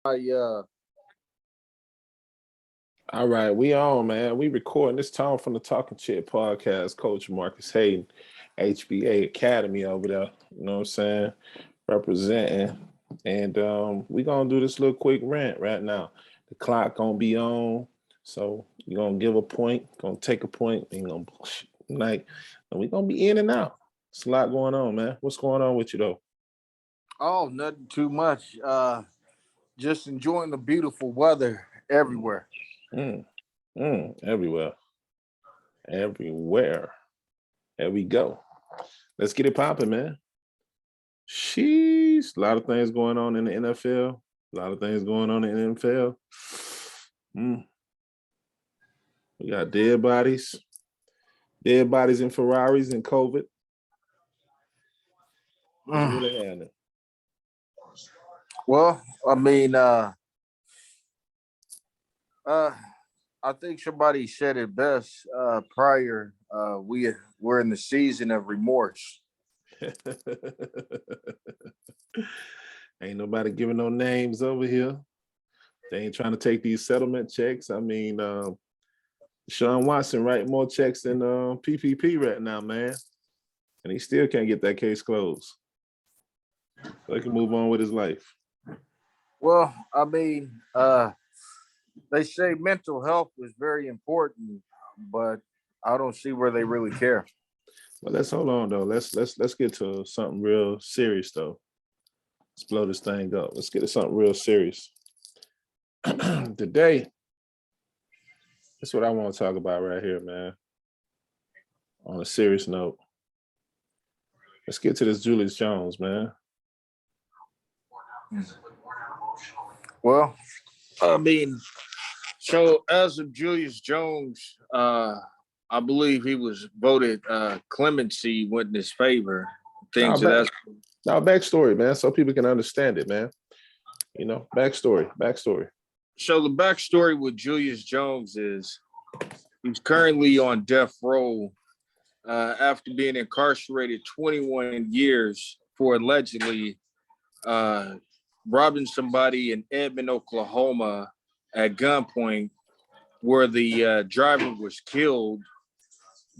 I All right, we on, man. We recording this time from the Talking Chit podcast. Coach Marcus Hayden, HBA Academy over there. You know what I'm saying? Representing. And we gonna do this little quick rant right now. The clock gonna be on. So you're gonna give a point, gonna take a point, and gonna and we gonna be in and out. It's a lot going on, man. What's going on with you though? nothing too much. Just enjoying the beautiful weather everywhere. Mm, everywhere. Everywhere. There we go. Let's get it popping, man. Sheesh. A lot of things going on in the NFL. A lot of things going on in the NFL. We got dead bodies. Dead bodies in Ferraris and COVID. What's really happening? Well, I think somebody said it best prior. We're in the season of remorse. Ain't nobody giving no names over here. They ain't trying to take these settlement checks. I mean, Sean Watson writing more checks than PPP right now, man. And he still can't get that case closed. So he can move on with his life. Well, they say mental health is very important, but I don't see where they really care. Well, let's hold on though. Let's get to something real serious though. Let's blow this thing up. Let's get to something real serious. Today, that's what I want to talk about right here, man. On a serious note. Let's get to this Julius Jones, man. Well, so as of Julius Jones, I believe he was voted clemency went in his favor. Things of that. Now, backstory, man, so people can understand it, man. You know, backstory. So the backstory with Julius Jones is he's currently on death row after being incarcerated 21 years for allegedly robbing somebody in Edmond, Oklahoma at gunpoint where the driver was killed.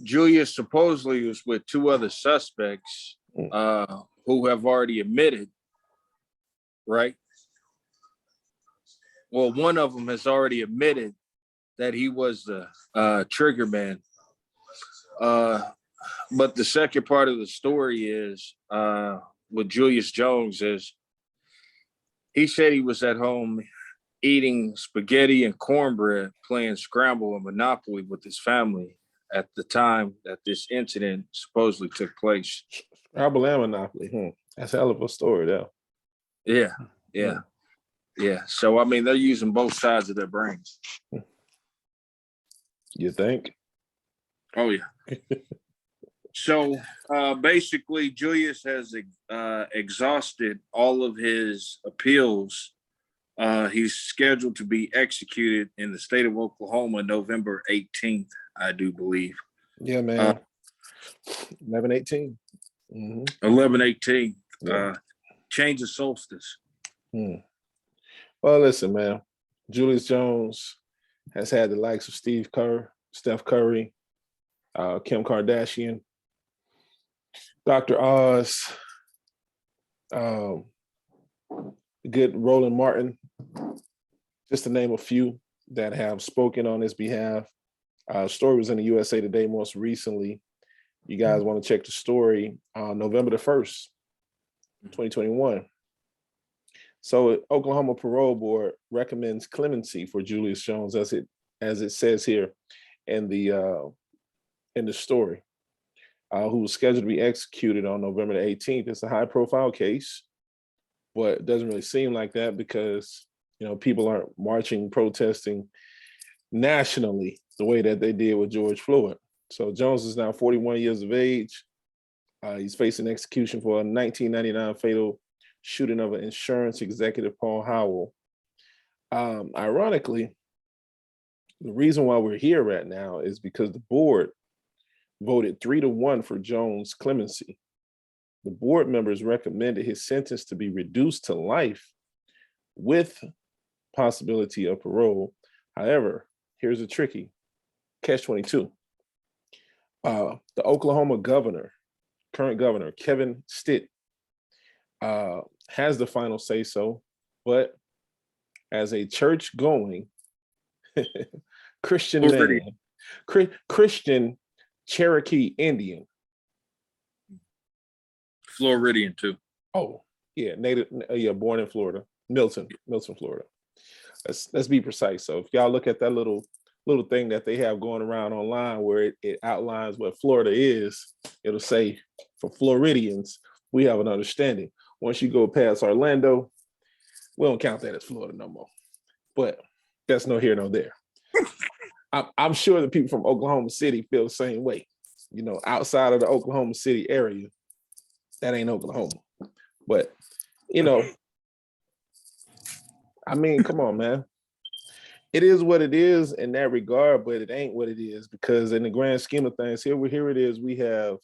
Julius supposedly was with two other suspects who have already admitted, right? Well, one of them has already admitted that he was the trigger man. But the second part of the story is with Julius Jones is he said he was at home eating spaghetti and cornbread, playing Scramble and Monopoly with his family at the time that this incident supposedly took place. Scrabble and Monopoly. That's a hell of a story, though. Yeah. So, I mean, they're using both sides of their brains. You think? Oh, yeah. So, basically, Julius has exhausted all of his appeals. He's scheduled to be executed in the state of Oklahoma November 18th, I do believe. Yeah, man. 11/18. 11/18. Change of solstice. Well, listen, man. Julius Jones has had the likes of Steph Curry, Kim Kardashian, Dr. Oz, good Roland Martin, just to name a few that have spoken on his behalf. Story was in the USA Today most recently. You guys want to check the story on November the 1st, 2021. So Oklahoma Parole Board recommends clemency for Julius Jones, as it says here in the story, who was scheduled to be executed on November the 18th. It's a high-profile case, but it doesn't really seem like that because people aren't marching, protesting nationally the way that they did with George Floyd. So Jones is now 41 years of age. He's facing execution for a 1999 fatal shooting of an insurance executive, Paul Howell. Ironically, the reason why we're here right now is because the board voted 3-1 for Jones' clemency. The board members recommended his sentence to be reduced to life with possibility of parole. However, here's a tricky catch-22. The Oklahoma current governor, Kevin Stitt, has the final say so, but as a church-going Christian man, Christian Cherokee Indian. Floridian too. Oh, yeah, born in Florida, Milton, Florida. Let's be precise. So if y'all look at that little thing that they have going around online where it outlines what Florida is, it'll say for Floridians, we have an understanding. Once you go past Orlando, we don't count that as Florida no more. But that's no here, no there. I'm sure the people from Oklahoma City feel the same way. You know, outside of the Oklahoma City area, that ain't Oklahoma. But, you know, I mean, come on, man. It is what it is in that regard, but it ain't what it is, because in the grand scheme of things, here it is. We have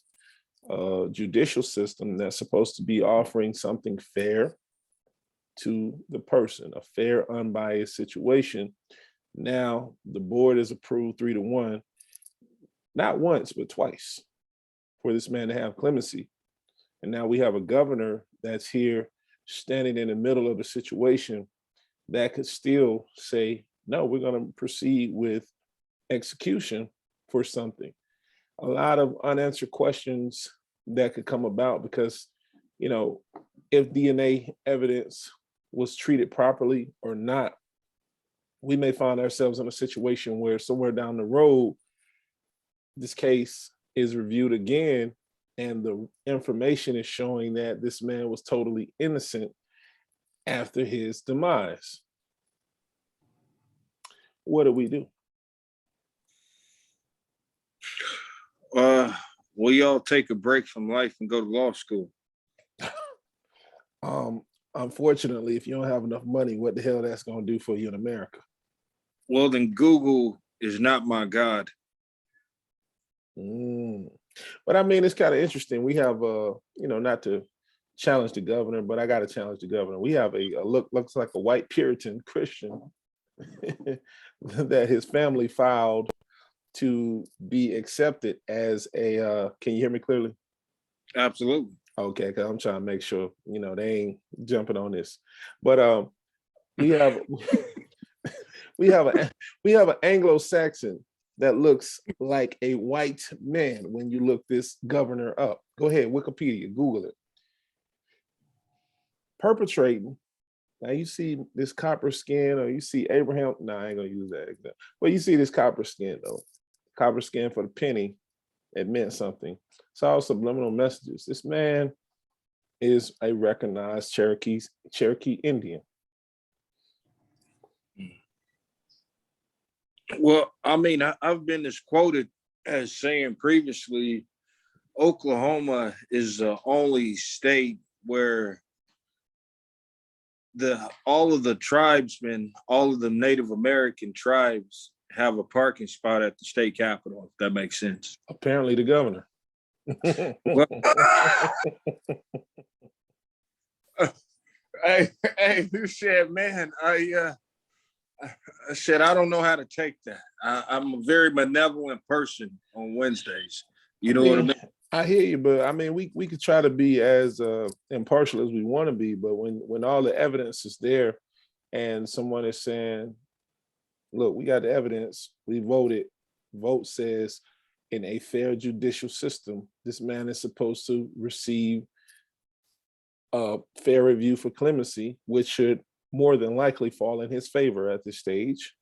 a judicial system that's supposed to be offering something fair to the person, a fair, unbiased situation. Now the board is approved 3-1, not once, but twice, for this man to have clemency. And now we have a governor that's here standing in the middle of the situation that could still say, no, we're going to proceed with execution for something. A lot of unanswered questions that could come about because, you know, if DNA evidence was treated properly or not, we may find ourselves in a situation where somewhere down the road, this case is reviewed again and the information is showing that this man was totally innocent after his demise. What do we do? We all take a break from life and go to law school. Unfortunately, if you don't have enough money, what the hell that's going to do for you in America? Well, then Google is not my God. But I mean, it's kind of interesting. We have, not to challenge the governor, but I got to challenge the governor. We have a looks like a white Puritan Christian that his family filed to be accepted as a, can you hear me clearly? Absolutely. Okay, because I'm trying to make sure, they ain't jumping on this. But we have we have an Anglo-Saxon that looks like a white man when you look this governor up. Go ahead, Wikipedia, Google it. Perpetrating. Now you see this copper skin, or you see Abraham. No, I ain't gonna use that example. But you see this copper skin though. Copper skin for the penny. It meant something. It's all subliminal messages. This man is a recognized Cherokee Indian. Well, I mean, I've been quoted as saying previously, Oklahoma is the only state where all of the tribesmen, all of the Native American tribes have a parking spot at the state capitol, if that makes sense. Apparently the governor. Well, hey, you said, man, I said, I don't know how to take that. I'm a very benevolent person on Wednesdays. You know what I mean? I hear you, but I mean, we could try to be as impartial as we want to be, but when all the evidence is there and someone is saying, look, we got the evidence, we voted, vote says in a fair judicial system, this man is supposed to receive a fair review for clemency, which should more than likely fall in his favor at this stage.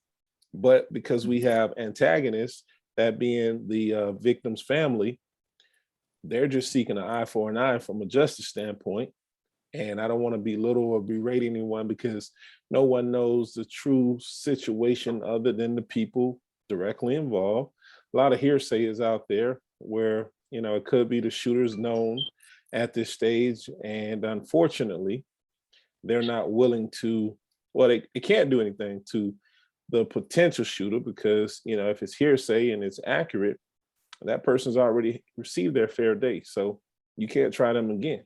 But because we have antagonists, that being the victim's family, they're just seeking an eye for an eye from a justice standpoint. And I don't want to belittle or berate anyone because no one knows the true situation other than the people directly involved. A lot of hearsay is out there where, it could be the shooters known at this stage. And unfortunately, they're not willing to, they can't do anything to the potential shooter because, if it's hearsay and it's accurate, that person's already received their fair day. So you can't try them again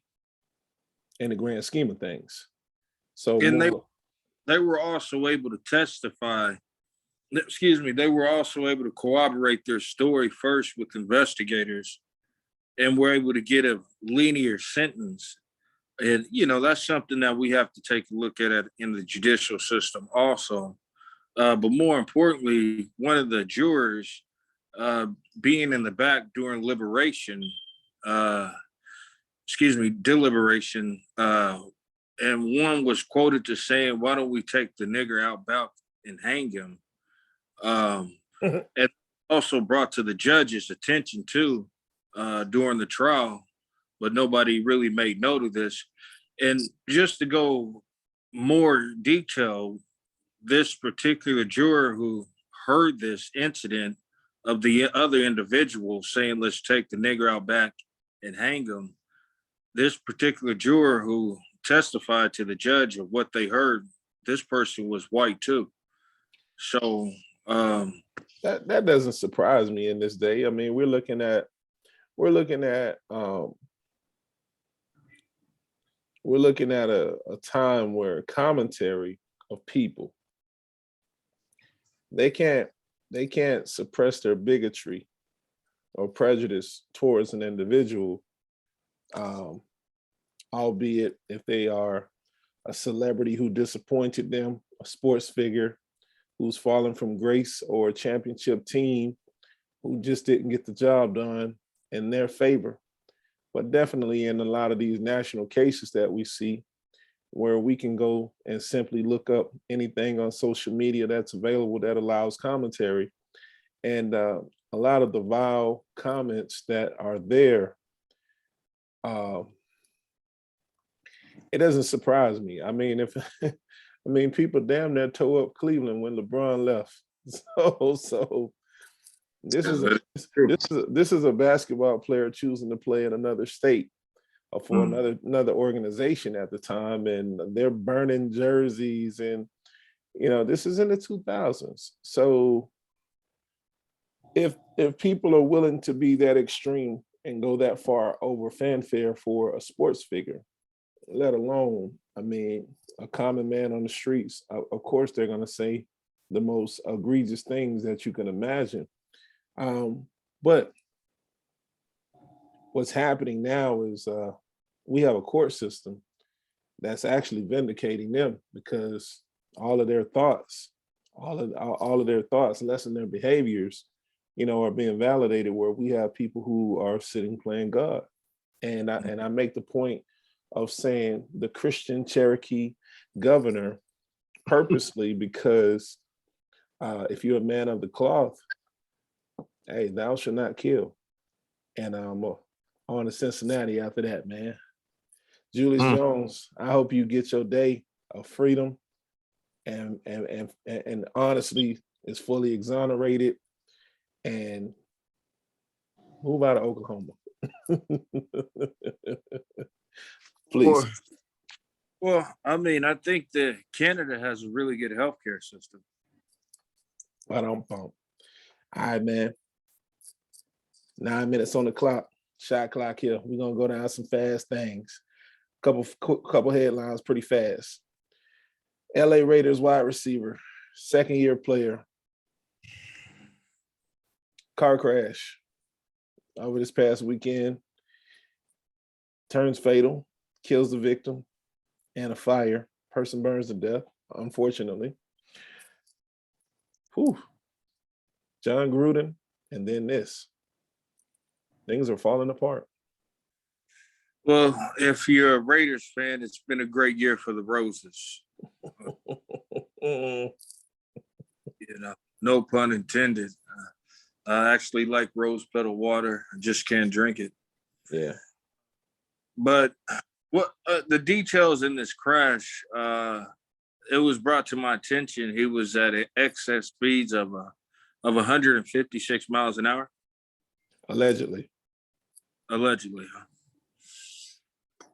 in the grand scheme of things. So they were also able to testify. Excuse me. They were also able to corroborate their story first with investigators, and were able to get a linear sentence. And that's something that we have to take a look at in the judicial system also. But more importantly, one of the jurors being in the back during uh, deliberation, and one was quoted to saying, "Why don't we take the nigger out back and hang him?" And also brought to the judge's attention too during the trial, but nobody really made note of this. And just to go more detail, this particular juror who heard this incident of the other individual saying, "Let's take the nigger out back and hang him," this particular juror who testified to the judge of what they heard, this person was white too. So that doesn't surprise me in this day. I mean, we're looking at a time where commentary of people, they can't suppress their bigotry or prejudice towards an individual, albeit if they are a celebrity who disappointed them, a sports figure who's fallen from grace, or a championship team who just didn't get the job done in their favor. But definitely in a lot of these national cases that we see, where we can go and simply look up anything on social media that's available that allows commentary. And a lot of the vile comments that are there, it doesn't surprise me. I mean, people damn near tore up Cleveland when LeBron left. So this is a basketball player choosing to play in another state or for another organization at the time, and they're burning jerseys, and this is in the 2000s. So if people are willing to be that extreme and go that far over fanfare for a sports figure, let alone, I mean, a common man on the streets, of course they're going to say the most egregious things that you can imagine. But what's happening now is we have a court system that's actually vindicating them, because all of their thoughts, less than their behaviors, are being validated, where we have people who are sitting playing God. And I make the point of saying the Christian Cherokee governor purposely, because if you're a man of the cloth, hey, thou shalt not kill. And on to Cincinnati after that, man. Julius Jones, I hope you get your day of freedom and honestly is fully exonerated and move out of Oklahoma. Please. Well, I mean, I think that Canada has a really good healthcare system. I don't bump. All right, man. 9 minutes on the clock. Shot clock here. We're gonna go down some fast things. Couple headlines pretty fast. LA Raiders wide receiver, second-year player, car crash over this past weekend, turns fatal, kills the victim, and a fire. Person burns to death, unfortunately. Whew. John Gruden, and then this. Things are falling apart. Well, if you're a Raiders fan, it's been a great year for the Roses. No pun intended. I actually like rose petal water. I just can't drink it. Yeah. But what the details in this crash, it was brought to my attention. He was at excess speeds of 156 miles an hour. Allegedly. Huh?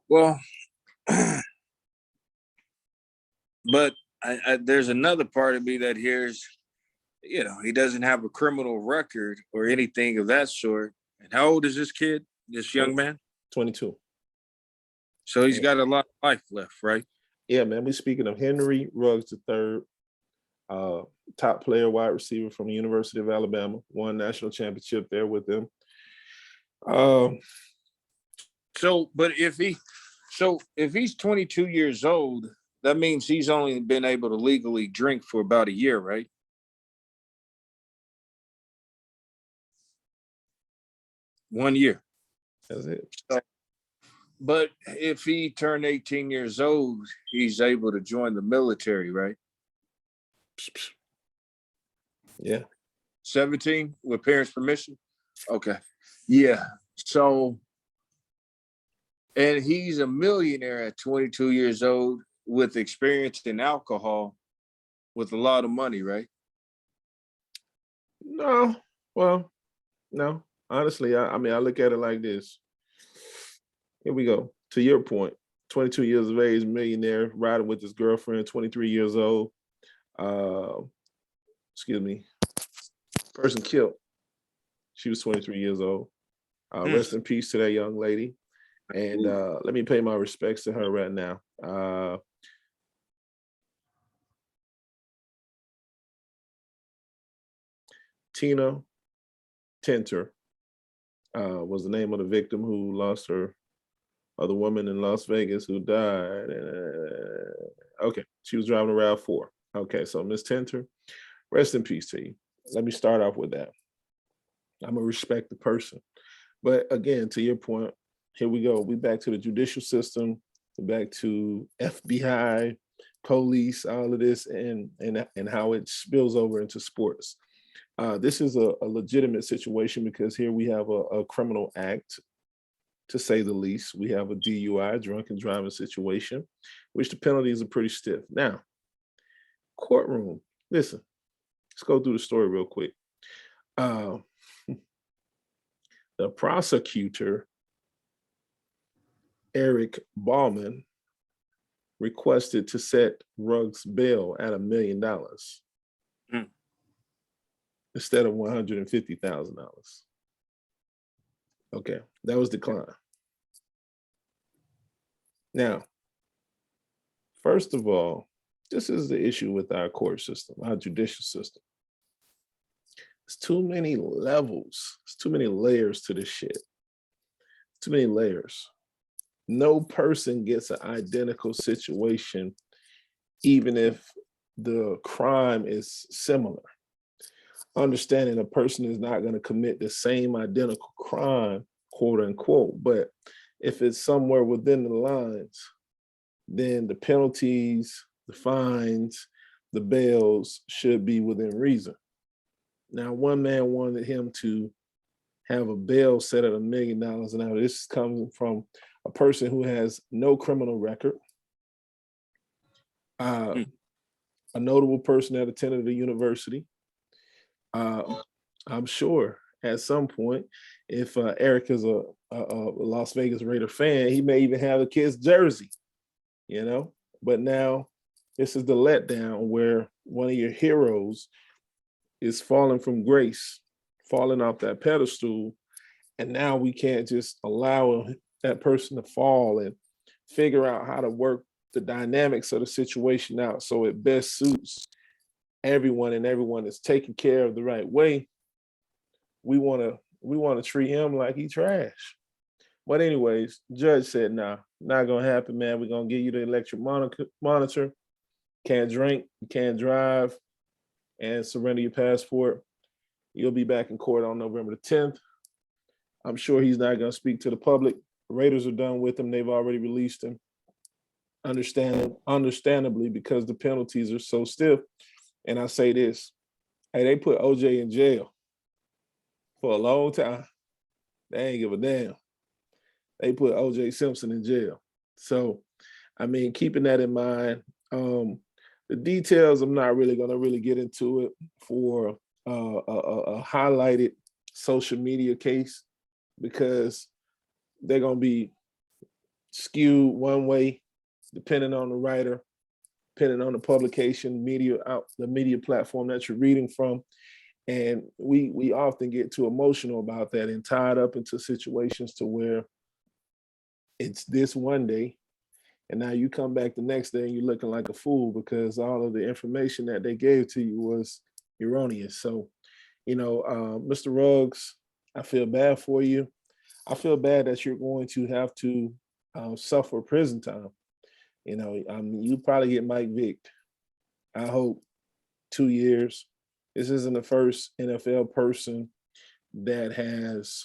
Well, but there's another part of me that hears, he doesn't have a criminal record or anything of that sort. And how old is this kid, this young man? 22. So he's got a lot of life left, right? Yeah, man. We speaking of Henry Ruggs III, top player, wide receiver from the University of Alabama, won national championship there with them. If he's 22 years old, that means he's only been able to legally drink for about a year, right? One year. That's it. But if he turned 18 years old, he's able to join the military, right? Yeah. 17 with parents' permission? Okay. Yeah. So, and he's a millionaire at 22 years old with experience in alcohol with a lot of money, right? No. Well, no. Honestly, I mean, I look at it like this. Here we go. To your point, 22 years of age, millionaire, riding with his girlfriend, 23 years old. Excuse me. Person killed. She was 23 years old. Rest in peace to that young lady. And let me pay my respects to her right now. Tina Tinter was the name of the victim who lost her other woman in Las Vegas who died. Okay, she was driving a RAV4. Okay, so Miss Tinter, rest in peace to you. Let me start off with that. I'm gonna respect the person. But again, to your point, here we go. We back to the judicial system, back to FBI, police, all of this, and how it spills over into sports. This is a legitimate situation because here we have a criminal act, to say the least. We have a DUI, drunken driving situation, which the penalties are pretty stiff. Now, courtroom, listen, let's go through the story real quick. The prosecutor, Eric Ballman, requested to set Ruggs' bail at $1 million instead of $150,000. Okay, that was declined. Now, first of all, this is the issue with our court system, our judicial system. There's too many levels. There's too many layers to this shit. Too many layers. No person gets an identical situation, even if the crime is similar. Understanding a person is not going to commit the same identical crime, quote unquote, but if it's somewhere within the lines, then the penalties, the fines, the bails should be within reason. Now, one man wanted him to have a bail set at $1 million. Now, this comes from a person who has no criminal record, a notable person that attended the university. I'm sure at some point, if Eric is a Las Vegas Raider fan, he may even have a kid's jersey, you know? But now this is the letdown where one of your heroes is falling from grace, falling off that pedestal, and now we can't just allow that person to fall and figure out how to work the dynamics of the situation out so it best suits everyone and everyone is taken care of the right way. We want to treat him like he trash. But anyways, judge said, nah, not gonna happen, man. We're gonna give you the electric monitor. Can't drink, can't drive, and surrender your passport. You'll be back in court on November the 10th. I'm sure he's not gonna speak to the public. The Raiders are done with him. They've already released him. Understandably, because the penalties are so stiff. And I say this, hey, they put OJ in jail for a long time. They ain't give a damn. They put OJ Simpson in jail. So, I mean, keeping that in mind, the details, I'm not really gonna get into it for a highlighted social media case because they're gonna be skewed one way, depending on the writer, depending on the publication, the media platform that you're reading from. And we often get too emotional about that and tied up into situations to where it's this one day And now you come back the next day and you're looking like a fool because all of the information that they gave to you was erroneous. So, Mr. Ruggs, I feel bad for you. I feel bad that you're going to have to suffer prison time. You probably get Mike Vick. I hope 2 years. This isn't the first NFL person that has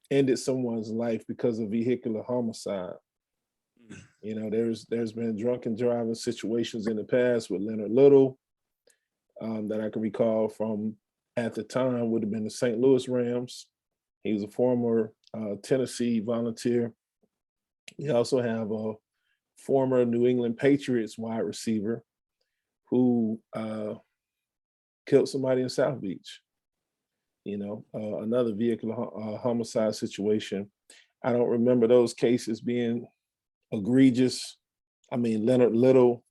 ended someone's life because of vehicular homicide. There's been drunken driving situations in the past with Leonard Little that I can recall from at the time would have been the St. Louis Rams. He was a former Tennessee Volunteer. You also have a former New England Patriots wide receiver who killed somebody in South Beach. Another vehicular homicide situation. I don't remember those cases being egregious. I mean, Leonard Little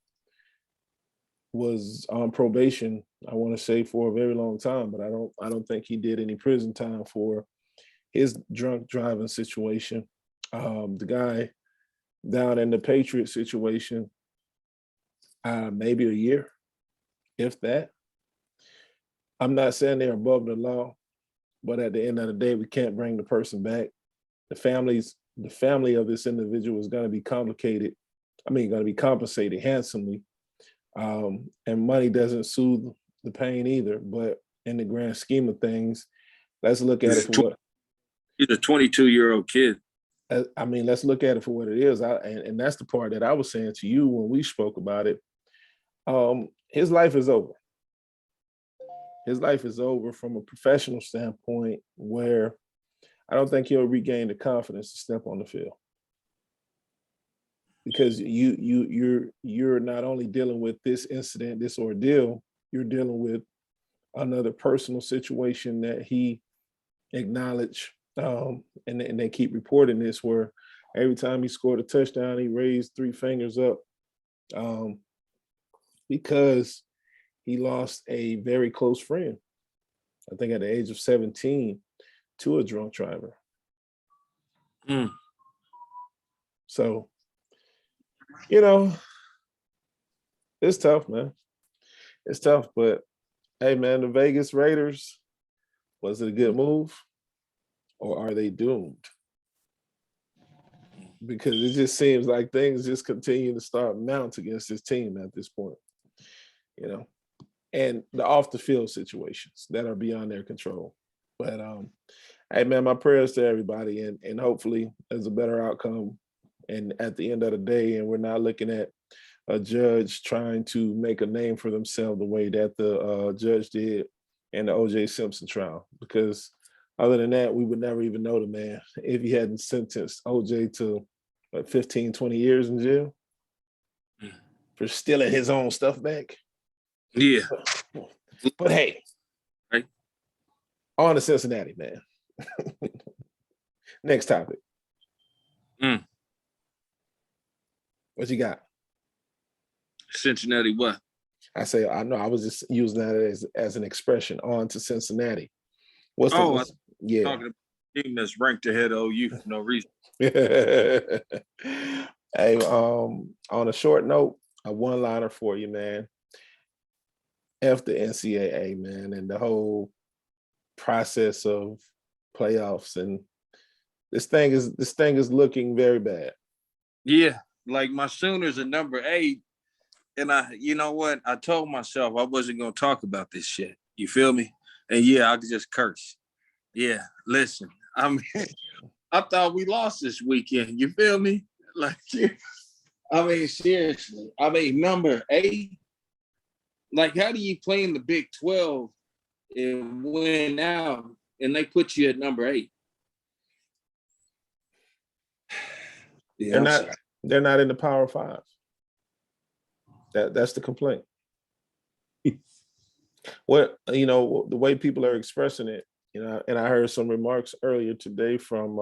was on probation, I want to say, for a very long time, but I don't think he did any prison time for his drunk driving situation. The guy down in the Patriot situation, maybe a year, if that. I'm not saying they're above the law, but at the end of the day, we can't bring the person back. The family of this individual is going to be complicated. Going to be compensated handsomely. And money doesn't soothe the pain either. But in the grand scheme of things, let's look at it for what. He's a 22-year-old kid. Let's look at it for what it is. And that's the part that I was saying to you when we spoke about it. His life is over. His life is over from a professional standpoint, where I don't think he'll regain the confidence to step on the field. Because you're not only dealing with this incident, this ordeal, you're dealing with another personal situation that he acknowledged, and they keep reporting this, where every time he scored a touchdown, he raised 3 fingers up, because he lost a very close friend, I think at the age of 17, to a drunk driver. So, it's tough, man. It's tough, but hey, man, the Vegas Raiders, was it a good move, or are they doomed? Because it just seems like things just continue to start mount against this team at this point, and the off the field situations that are beyond their control. But hey, man, my prayers to everybody, and hopefully there's a better outcome. And at the end of the day, and we're not looking at a judge trying to make a name for themselves the way that the judge did in the O.J. Simpson trial. Because other than that, we would never even know the man if he hadn't sentenced O.J. to 15, 20 years in jail for stealing his own stuff back. Yeah. But hey, right. On to Cincinnati, man. Next topic. What you got? Cincinnati what? I know, I was just using that as an expression. On to Cincinnati. Talking about a team that's ranked ahead of OU for no reason. Hey, on a short note, a one-liner for you, man. F the NCAA, man, and the whole process of playoffs, and this thing is looking very bad. Yeah, like my Sooners are number 8, and you know what? I told myself I wasn't gonna talk about this shit. You feel me? And yeah, I could just curse. Yeah, listen, I thought we lost this weekend. You feel me? Like, seriously. Number 8. Like, how do you play in the Big 12 and win out, and they put you at number 8? Yeah, they're not in the Power 5. That's the complaint. What, the way people are expressing it, and I heard some remarks earlier today from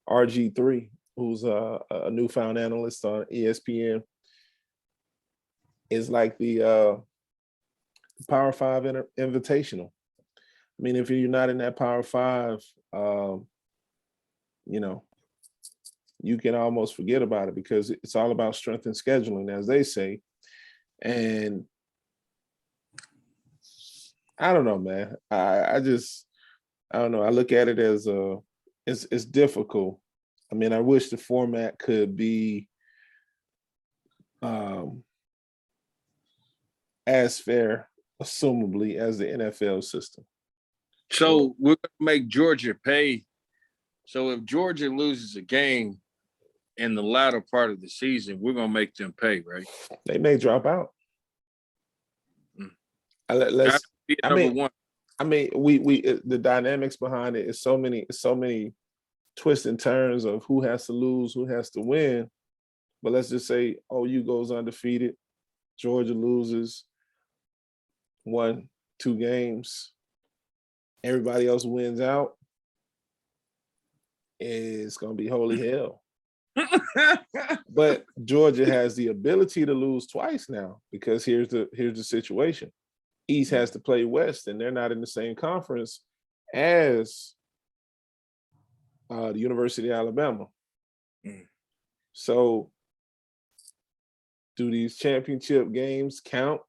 RG3, who's a newfound analyst on ESPN, is like the Power 5 Invitational. If you're not in that Power 5, you know, you can almost forget about it because it's all about strength and scheduling, as they say. And I don't know, man. I don't know. I look at it as it's difficult. I mean, I wish the format could be as fair, assumably, as the NFL system. So we're going to make Georgia pay. So if Georgia loses a game in the latter part of the season, we're going to make them pay, right? They may drop out. Let's be number one. I mean, we the dynamics behind it is so many twists and turns of who has to lose, who has to win. But let's just say OU goes undefeated, Georgia loses 1-2 games, everybody else wins out. It's gonna be holy hell. But Georgia has the ability to lose twice now because here's the situation. East has to play West, and they're not in the same conference as the University of Alabama. So, do these championship games count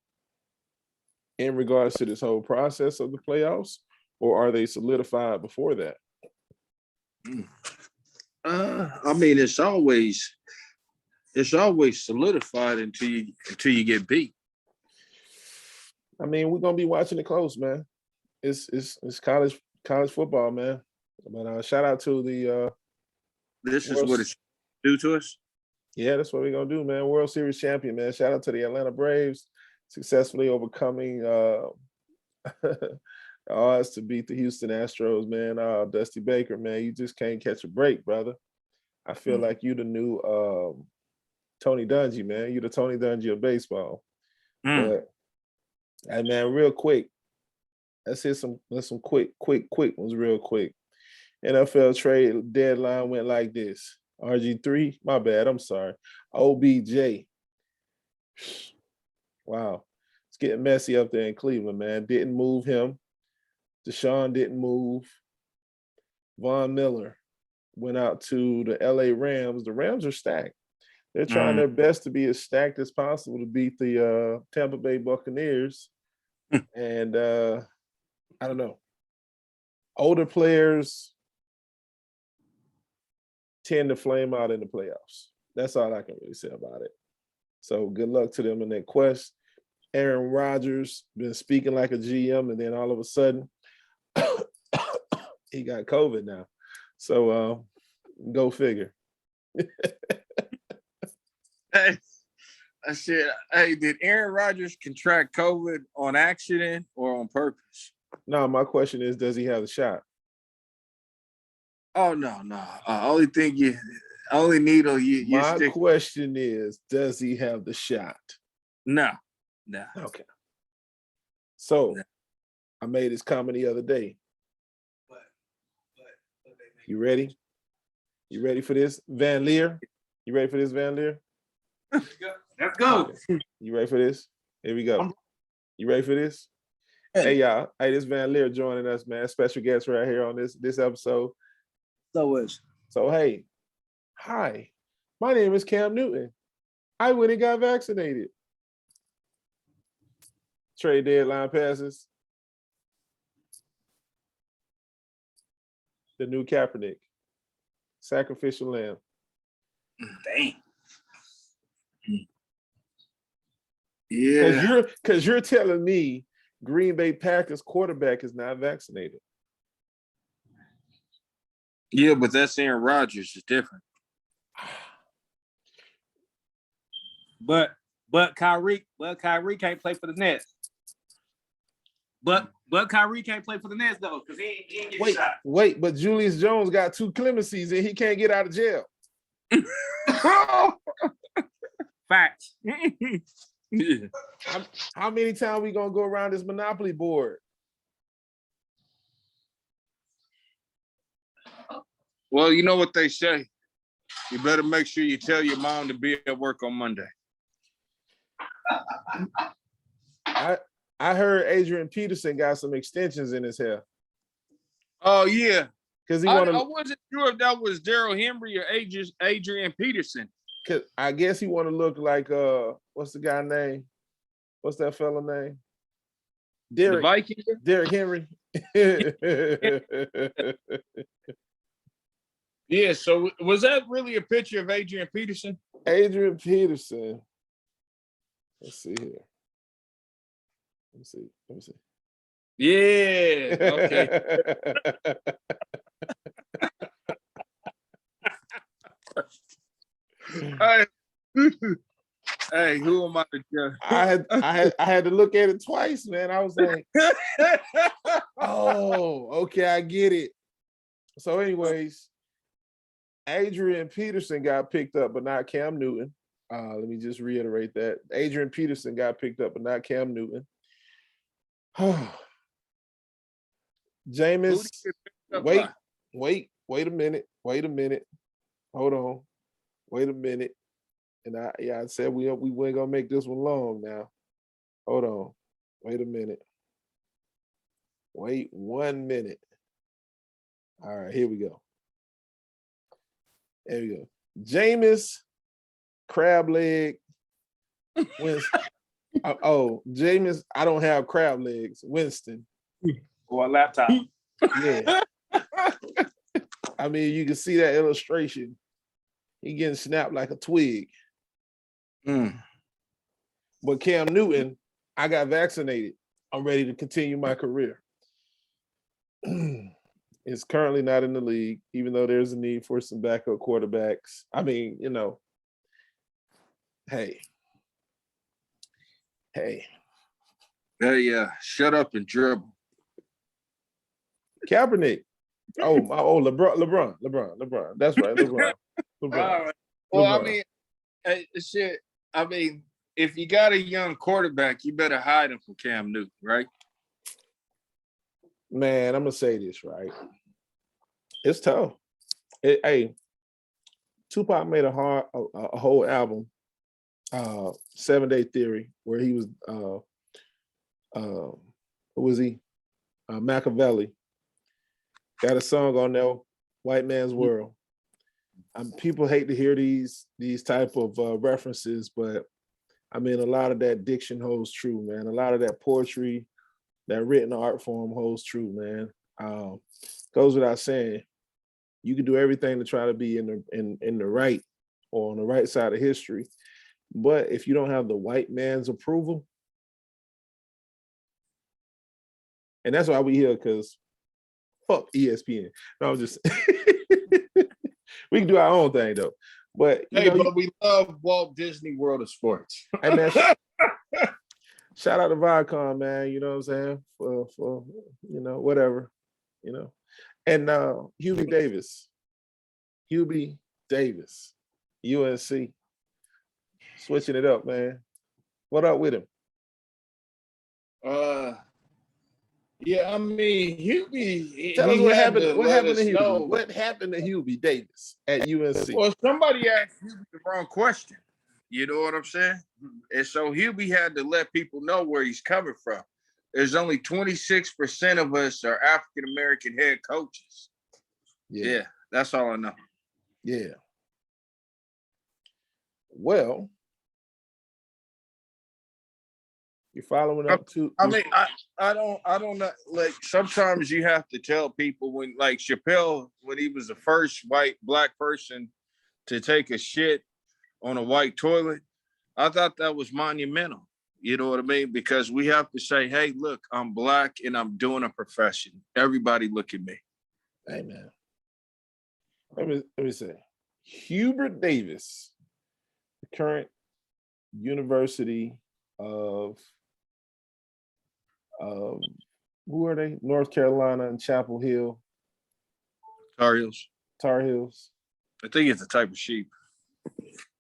in regards to this whole process of the playoffs, or are they solidified before that? I mean, it's always solidified until you get beat. I mean, we're gonna be watching it close, man. It's college football, man. But shout out to the this is what it's do to us. Yeah, that's what we're gonna do, man. World Series champion, man. Shout out to the Atlanta Braves successfully overcoming odds to beat the Houston Astros, man. Dusty Baker, man, you just can't catch a break, brother. I feel like you the new Tony Dungy, man. You the Tony Dungy of baseball. But hey, man, real quick, let's hit some quick ones real quick. NFL trade deadline went like this. RG3, my bad, I'm sorry. OBJ. Wow. It's getting messy up there in Cleveland, man. Didn't move him. Deshaun didn't move. Von Miller went out to the LA Rams. The Rams are stacked. They're trying their best to be as stacked as possible to beat the Tampa Bay Buccaneers. And I don't know. Older players tend to flame out in the playoffs. That's all I can really say about it. So good luck to them in their quest. Aaron Rodgers been speaking like a GM, and then all of a sudden he got COVID now. So go figure. Hey, I said, hey, did Aaron Rodgers contract COVID on accident or on purpose? No, my question is, does he have the shot? Oh no. Only needle you My stick. question is, does he have the shot? No. Okay. So I made this comment the other day. You ready? You ready for this, Van Leer? You ready for this, Van Leer? Let's go. You ready for this? Here we go. You ready for this? Hey y'all. Hey, this Van Leer joining us, man. Special guest right here on this episode. So hey, hi. My name is Cam Newton. I went and got vaccinated. Trade deadline passes. The new Kaepernick. Sacrificial lamb. Dang. Yeah. Because you're telling me Green Bay Packers quarterback is not vaccinated. Yeah, but that's Aaron Rodgers. It's different. But Kyrie can't play for the Nets. But Kyrie can't play for the Nets though, because he ain't get shot. Wait, but Julius Jones got 2 clemencies and he can't get out of jail. Facts. Yeah. How many times we gonna go around this Monopoly board? Well, you know what they say. You better make sure you tell your mom to be at work on Monday. I heard Adrian Peterson got some extensions in his hair. Oh yeah, Because he I wanted. wasn't sure if that was Daryl Henry or Adrian Peterson. Cause I guess he want to look like what's the guy name? What's that fella name? The Viking. Derrick Henry. Yeah. So was that really a picture of Adrian Peterson? Adrian Peterson. Let's see here. Let me see. Yeah. Okay. Hey, hey, who am I to judge? I had to look at it twice, man. I was like, oh, okay, I get it. So, anyways, Adrian Peterson got picked up, but not Cam Newton. Let me just reiterate that. Adrian Peterson got picked up, but not Cam Newton. Jameis, wait a minute. Hold on. Wait a minute. And I said we weren't gonna make this one long now. Hold on. Wait a minute. Wait 1 minute. All right, here we go. There we go. Jameis crab leg. Jameis, I don't have crab legs. Winston. Or a laptop. Yeah. I mean, you can see that illustration. He getting snapped like a twig. But Cam Newton, I got vaccinated. I'm ready to continue my career. Is currently not in the league, even though there's a need for some backup quarterbacks. I mean, hey. Hey, shut up and dribble. Kaepernick. LeBron. That's right, LeBron. Well, LeBron. I mean, shit. I mean, if you got a young quarterback, you better hide him from Cam Newton, right? Man, I'm gonna say this, right? It's tough. Hey, Tupac made a whole album, 7 Day Theory, where he was who was he? Machiavelli. Got a song on there, White Man's World. People hate to hear these type of references, but I mean, a lot of that diction holds true, man. A lot of that poetry, that written art form holds true, man. Goes without saying, you can do everything to try to be in the right or on the right side of history, but if you don't have the white man's approval, and that's why we here, because fuck ESPN. No, I'm just we can do our own thing though. But but we love Walt Disney World of Sports. Hey man, shout out to Viacom, man. You know what I'm saying? For whatever, And Hubie Davis, UNC, switching it up, man. What up with him? Yeah, I mean, Hubie. Tell us what happened. What happened to Hubie? Know. What happened to Hubie Davis at UNC? Well, somebody asked Hubie the wrong question. You know what I'm saying? And so Hubie had to let people know where he's coming from. There's only 26% of us are African American head coaches. Yeah, that's all I know. Yeah. Well, you're following up to. I mean, I don't know. Like, sometimes you have to tell people when, like Chappelle, when he was the first black person to take a shit on a white toilet, I thought that was monumental. You know what I mean? Because we have to say, hey, look, I'm black and I'm doing a profession. Everybody look at me. Hey, man. Let me say, Hubert Davis, the current University of who are they? North Carolina and Chapel Hill. Tar Heels. Tar Heels. I think it's a type of sheep.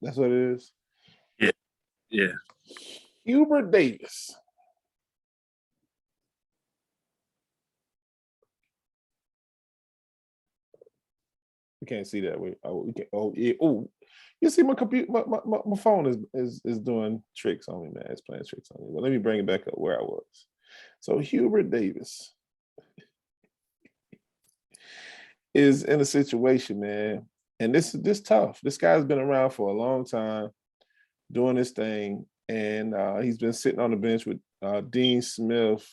That's what it is. Yeah. Yeah. Hubert Davis. We can't see that way. Oh, we can. Oh, yeah. Oh, you see my computer. My phone is doing tricks on me, man. It's playing tricks on me. Well, let me bring it back up where I was. So Hubert Davis is in a situation, man, and this tough. This guy's been around for a long time doing this thing, and he's been sitting on the bench with Dean Smith.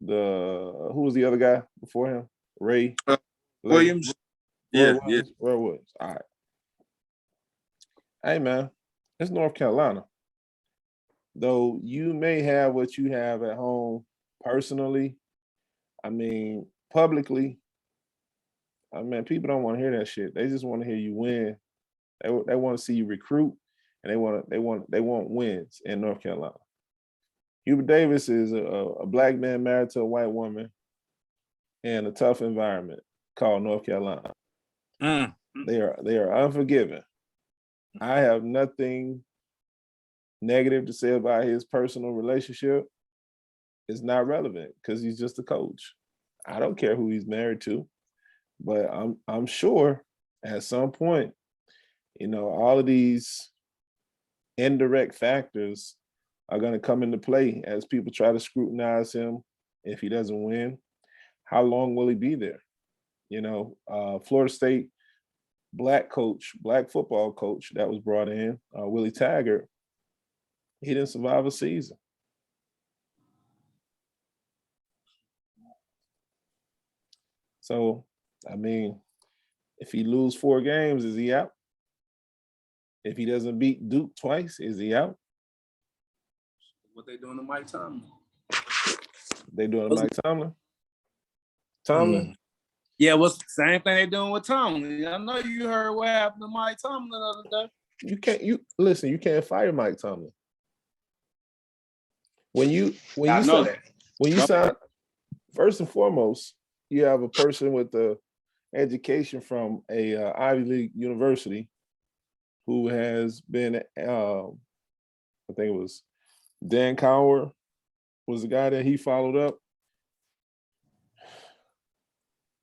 Who was the other guy before him? Ray Williams. Roy Yeah. Williams. All right. Hey man, it's North Carolina. Though you may have what you have at home personally, I mean, publicly, I mean, people don't want to hear that shit. They just want to hear you win. They want to see you recruit, and they want wins in North Carolina. Hubert Davis is a black man married to a white woman in a tough environment called North Carolina. They are unforgiving. I have nothing negative to say about his personal relationship. It's not relevant because he's just a coach. I don't care who he's married to, but I'm sure at some point, you know, all of these indirect factors are going to come into play as people try to scrutinize him if he doesn't win. How long will he be there? You know, Florida State black football coach that was brought in, Willie Taggart, he didn't survive a season. So, I mean, if he lose 4 games, is he out? If he doesn't beat Duke twice, is he out? What they doing to Mike Tomlin? They doing to Mike Tomlin? Tomlin? Yeah, what's the same thing they doing with Tomlin? I know you heard what happened to Mike Tomlin the other day. You can't fire Mike Tomlin. When you sign, first and foremost, you have a person with the education from a Ivy League university who has been, I think it was Dan Cower was the guy that he followed up.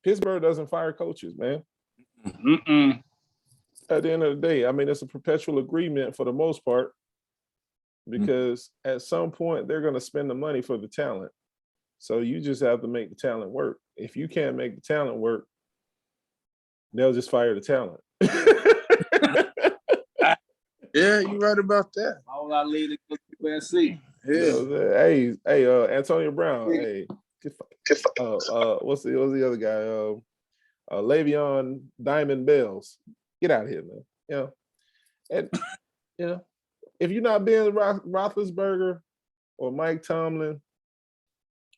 Pittsburgh doesn't fire coaches, man. At the end of the day, I mean, it's a perpetual agreement for the most part because at some point they're going to spend the money for the talent. So you just have to make the talent work. If you can't make the talent work, they'll just fire the talent. Yeah, you're right about that. All I lead to UNC. Yeah. Hey, Antonio Brown. Hey, what's the other guy? Le'Veon Diamond Bells. Get out of here, man. You know, and you know, if you're not being Roethlisberger or Mike Tomlin,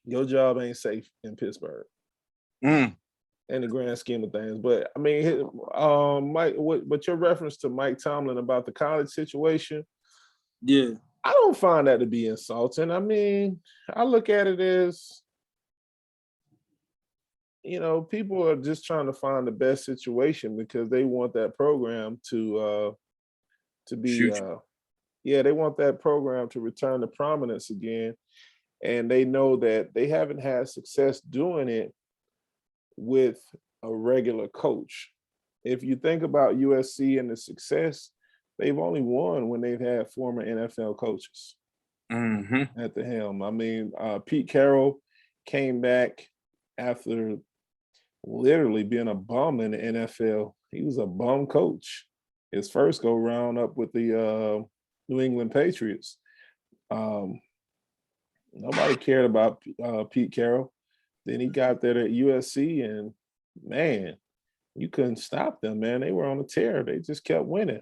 your job ain't safe in Pittsburgh. In the grand scheme of things. But I mean, Mike, but your reference to Mike Tomlin about the college situation, yeah, I don't find that to be insulting. I mean, I look at it as, you know, people are just trying to find the best situation because they want that program to be, they want that program to return to prominence again. And they know that they haven't had success doing it with a regular coach. If you think about USC and the success, they've only won when they've had former NFL coaches at the helm. I mean, Pete Carroll came back after literally being a bum in the NFL. He was a bum coach. His first go round up with the New England Patriots. Nobody cared about Pete Carroll. Then he got there at USC, and man, you couldn't stop them, man. They were on a tear. They just kept winning.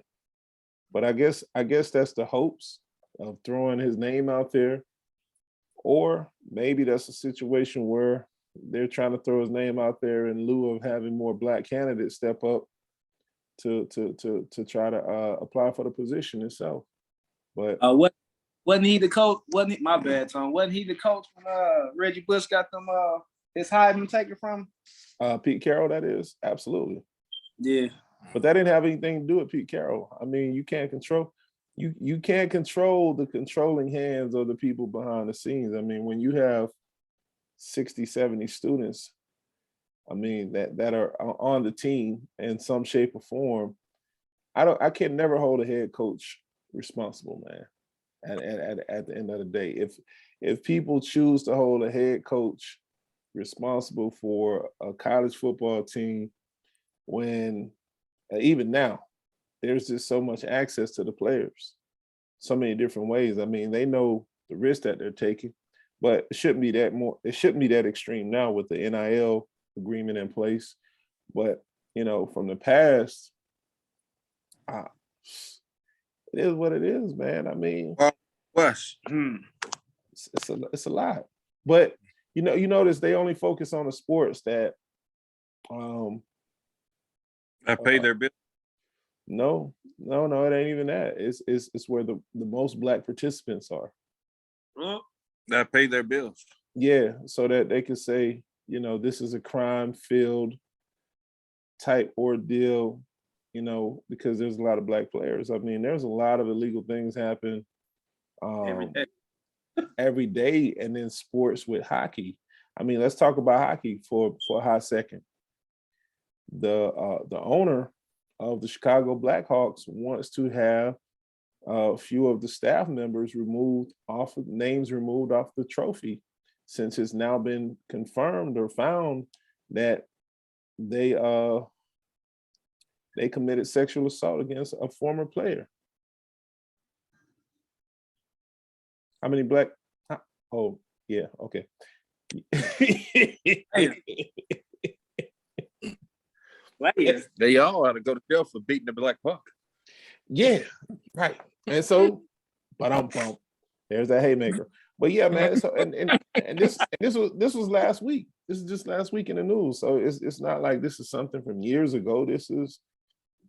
But I guess that's the hopes of throwing his name out there. Or maybe that's a situation where they're trying to throw his name out there in lieu of having more black candidates step up to try to apply for the position itself. But wasn't he the coach? My bad, Tom. Wasn't he the coach when Reggie Bush got them his Heisman taken from? Pete Carroll, that is, absolutely. Yeah. But that didn't have anything to do with Pete Carroll. I mean, you can't control the controlling hands of the people behind the scenes. I mean, when you have 60, 70 students, I mean, that are on the team in some shape or form, I can never hold a head coach responsible, man. At the end of the day, if people choose to hold a head coach responsible for a college football team when even now there's just so much access to the players, so many different ways. I mean, they know the risk that they're taking, but it shouldn't be that extreme now with the NIL agreement in place. But from the past, it is what it is, man. I mean, Wes. it's a lot. But you notice they only focus on the sports that I pay their bill. No, it ain't even that. It's where the most Black participants are. That pay their bills. Yeah, so that they can say, this is a crime-filled type ordeal, because there's a lot of Black players. I mean, there's a lot of illegal things happen every day, and then sports with hockey. I mean, let's talk about hockey for a hot second. The owner of the Chicago Blackhawks wants to have a few of the staff members names removed off the trophy, since it's now been confirmed or found that they committed sexual assault against a former player. How many Black? Oh, yeah, okay. They all ought to go to jail for beating the black puck. Yeah, right. And so, but there's that haymaker. But yeah, man. So and this was last week. This is just last week in the news. So it's not like this is something from years ago. This is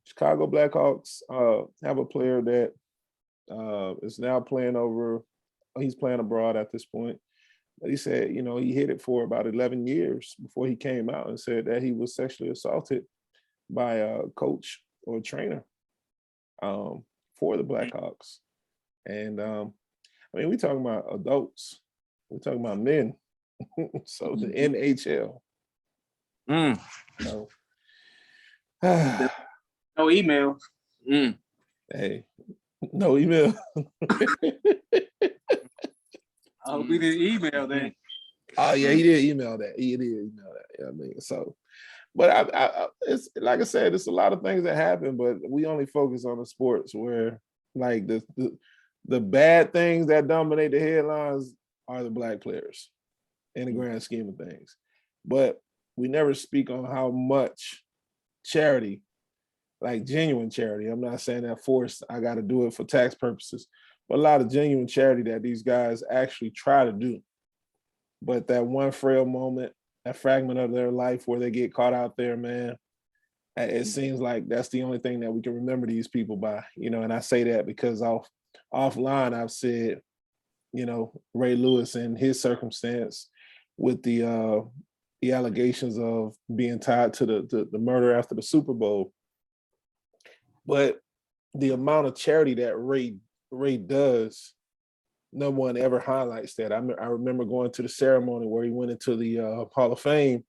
Chicago Blackhawks have a player that is now playing over. He's playing abroad at this point. But he said, he hid it for about 11 years before he came out and said that he was sexually assaulted by a coach or a trainer for the Blackhawks. And I mean, we're talking about adults. We're talking about men. So the NHL. So, no email. Hey, no email. I hope he didn't email that. Oh yeah, he did email that. He did email that. Yeah, I mean, so, but I it's like I said, it's a lot of things that happen, but we only focus on the sports where, like, the bad things that dominate the headlines are the Black players in the grand scheme of things. But we never speak on how much charity, like genuine charity. I'm not saying that forced, I got to do it for tax purposes, but a lot of genuine charity that these guys actually try to do. But that one frail moment, that fragment of their life where they get caught out there, man, it seems like that's the only thing that we can remember these people by, and I say that because offline I've said, Ray Lewis and his circumstance with the allegations of being tied to the murder after the Super Bowl. But the amount of charity that Ray does, no one ever highlights that. I remember going to the ceremony where he went into the Hall of Fame.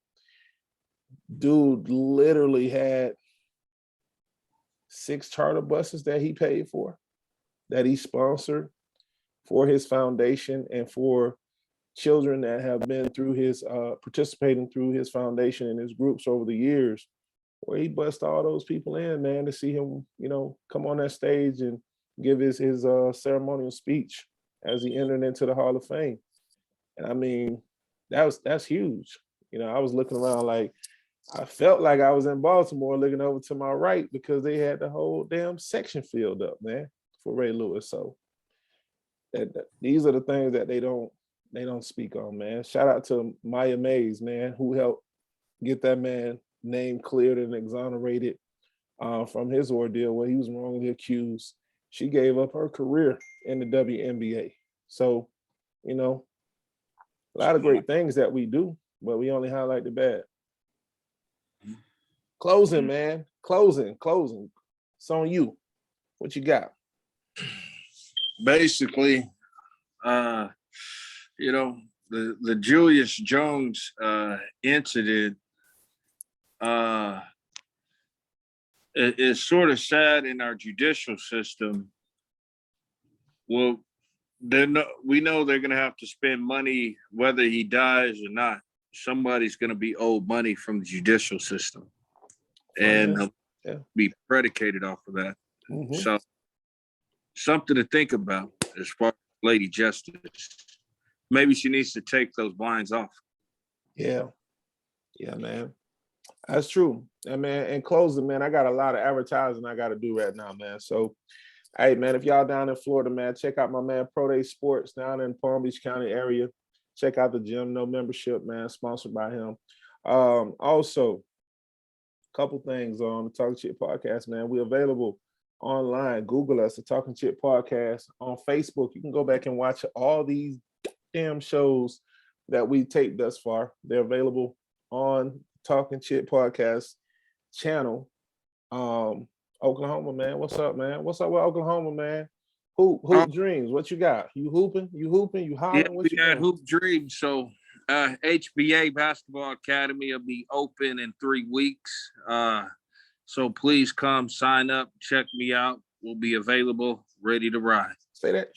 Dude literally had 6 charter buses that he paid for, that he sponsored for his foundation and for children that have been through his participating through his foundation and his groups over the years, where he bust all those people in, man, to see him, come on that stage and give his ceremonial speech as he entered into the Hall of Fame. And I mean, that's huge. I was looking around like, I felt like I was in Baltimore looking over to my right because they had the whole damn section filled up, man, for Ray Lewis. So these are the things that they don't speak on, man. Shout out to Maya Mays, man, who helped get that man name cleared and exonerated from his ordeal where he was wrongly accused. She gave up her career in the WNBA. So, a lot of great things that we do, but we only highlight the bad. Closing, man. Closing. It's on you. What you got? Basically, the Julius Jones incident is sort of sad in our judicial system. Well, we know they're going to have to spend money whether he dies or not. Somebody's going to be owed money from the judicial system. and Yeah. be predicated off of that. Mhm. So something to think about as far as Lady Justice. Maybe she needs to take those blinds off. Yeah, man. That's true. And man, in closing, man, I got a lot of advertising I got to do right now, man. So, hey, man, if y'all down in Florida, man, check out my man Pro Day Sports down in Palm Beach County area. Check out the gym, no membership, man, sponsored by him. Also, a couple things on the Talking Chit podcast, man. We're available online. Google us, the Talking Chit podcast. On Facebook, you can go back and watch all these damn shows that we taped thus far. They're available on Talking Chit podcast channel. Oklahoma, man. What's up, man? What's up with Oklahoma, man? Hoop dreams. What you got? You hooping? You hollering? Yeah, What we you got doing? hoop dreams. So HBA Basketball Academy will be open in 3 weeks. So please come sign up, check me out. We'll be available, ready to ride. Say that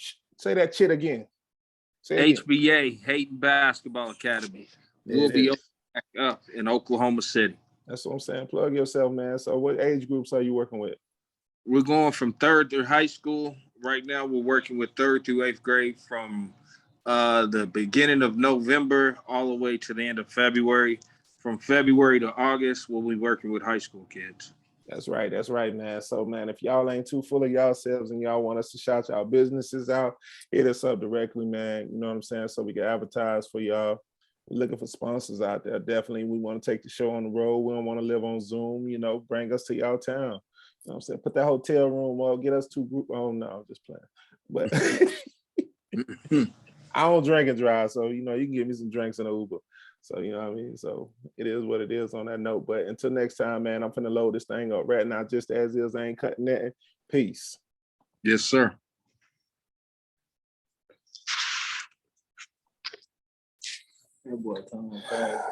shit again. Say it again. HBA Hayden Basketball Academy There will it be is. open back up in Oklahoma City. That's what I'm saying. Plug yourself, man. So what age groups are you working with? We're going from 3rd through high school. Right now, we're working with 3rd through 8th grade from the beginning of November all the way to the end of February. From February to August, we'll be working with high school kids. That's right, man. So, man, if y'all ain't too full of yourselves and y'all want us to shout y'all businesses out, hit us up directly, man. You know what I'm saying? So we can advertise for y'all. We're looking for sponsors out there. Definitely, we want to take the show on the road. We don't want to live on Zoom. You know, bring us to y'all town. You know what I'm saying? Put that hotel room up. Get us 2 group. Oh no, I'm just playing. But I don't drink and drive, so you know you can give me some drinks in an Uber. So you know what I mean. So it is what it is on that note. But until next time, man, I'm finna load this thing up right now, just as is. I ain't cutting that. Peace. Yes, sir. That boy coming fast.